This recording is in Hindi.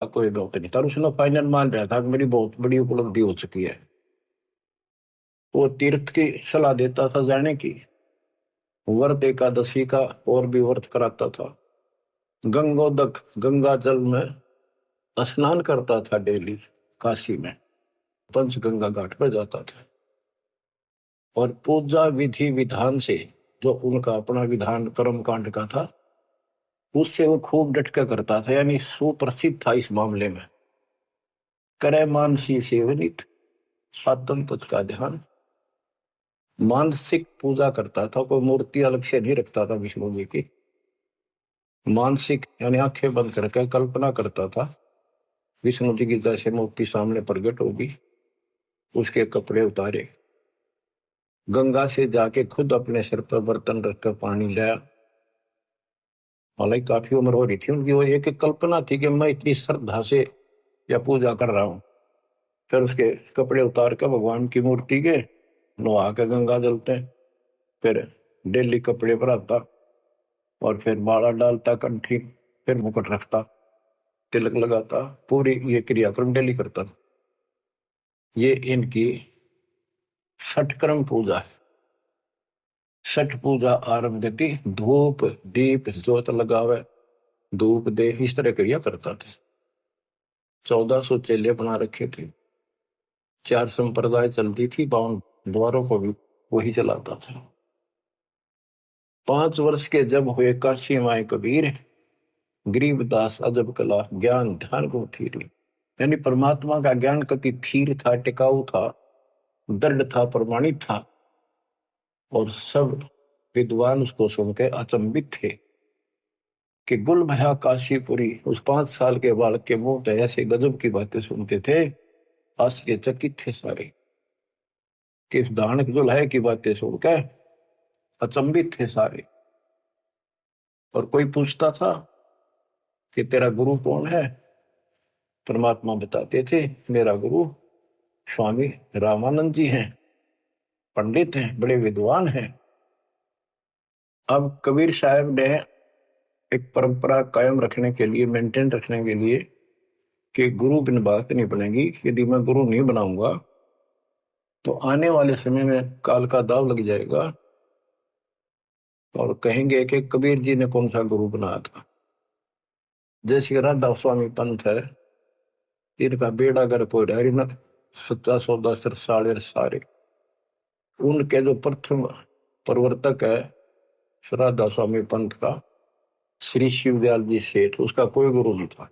कोई बात नहीं था, उसने फाइनल मान रहा था कि मेरी बहुत बड़ी उपलब्धि हो चुकी है। वो तीर्थ की सलाह देता था जाने की, व्रत एकादशी का और भी व्रत कराता था, गंगोदक गंगा जल में स्नान करता था डेली काशी में, पंचगंगा घाट पर जाता था। और पूजा विधि विधान से जो उनका अपना विधान कर्म कांड का था, उससे वो खूब डटका करता था, यानी सुप्रसिद्ध था इस मामले में। करे मानसी सेवनित आत्म तत् का ध्यान, मानसिक पूजा करता था, कोई मूर्ति अलग से नहीं रखता था विष्णु जी की। मानसिक यानी आंखें बंद करके कल्पना करता था विष्णु जी की जैसे मूर्ति सामने प्रकट होगी, उसके कपड़े उतारे, गंगा से जाके खुद अपने सिर पर बर्तन रखकर पानी लाया। हालांकि काफी उम्र हो रही थी उनकी, वो एक कल्पना थी कि मैं इतनी श्रद्धा से या पूजा कर रहा हूं। फिर उसके कपड़े उतार कर भगवान की मूर्ति के नहा के गंगा जलते, फिर डेली कपड़े पर आता और फिर माला डालता कंठी, फिर मुकुट रखता, तिलक लगाता, पूरी ये क्रियाक्रम डेली करता। ये इनकी छठ क्रम पूजा है। छठ पूजा आरंभ गति धूप दीप ज्योत लगावे, धूप दे, इस तरह क्रिया करता था। 1400 चेले बना रखे थे, 4 संप्रदाय चलती थी, 52 द्वारों को भी वही चलाता था। 5 वर्ष के जब हुए काशी माए कबीर, गरीबदास अजब कला ज्ञान ध्यान को थीर। यानी परमात्मा का ज्ञान कति थीर था, टिकाऊ था, दृढ़ था, प्रमाणित था। और सब विद्वान उसको सुनकर अचंभित थे कि गुल भया काशीपुरी। उस 5 साल के बालक के मुंह से ऐसे गजब की बातें सुनते थे, आश्चर्यचकित थे सारे कि इस दानक दुल्हे की बातें सुनकर अचंभित थे सारे। और कोई पूछता था कि तेरा गुरु कौन है, परमात्मा बताते थे मेरा गुरु स्वामी रामानंद जी हैं, पंडित हैं, बड़े विद्वान हैं। अब कबीर साहब ने एक परंपरा कायम रखने के लिए, मेंटेन रखने के लिए कि गुरु बिन बात नहीं बनेगी, यदि मैं गुरु नहीं बनाऊंगा तो आने वाले समय में काल का दाव लग जाएगा और कहेंगे कि कबीर जी ने कौन सा गुरु बनाया था। जैसे राधा स्वामी पंथ है, इनका बेड़ा अगर कोई डरी न सच्चा सौदा सिर साड़े सारे। उनके जो प्रथम प्रवर्तक है राधा स्वामी पंथ का, श्री शिवदयाल जी सेठ, उसका कोई गुरु नहीं था।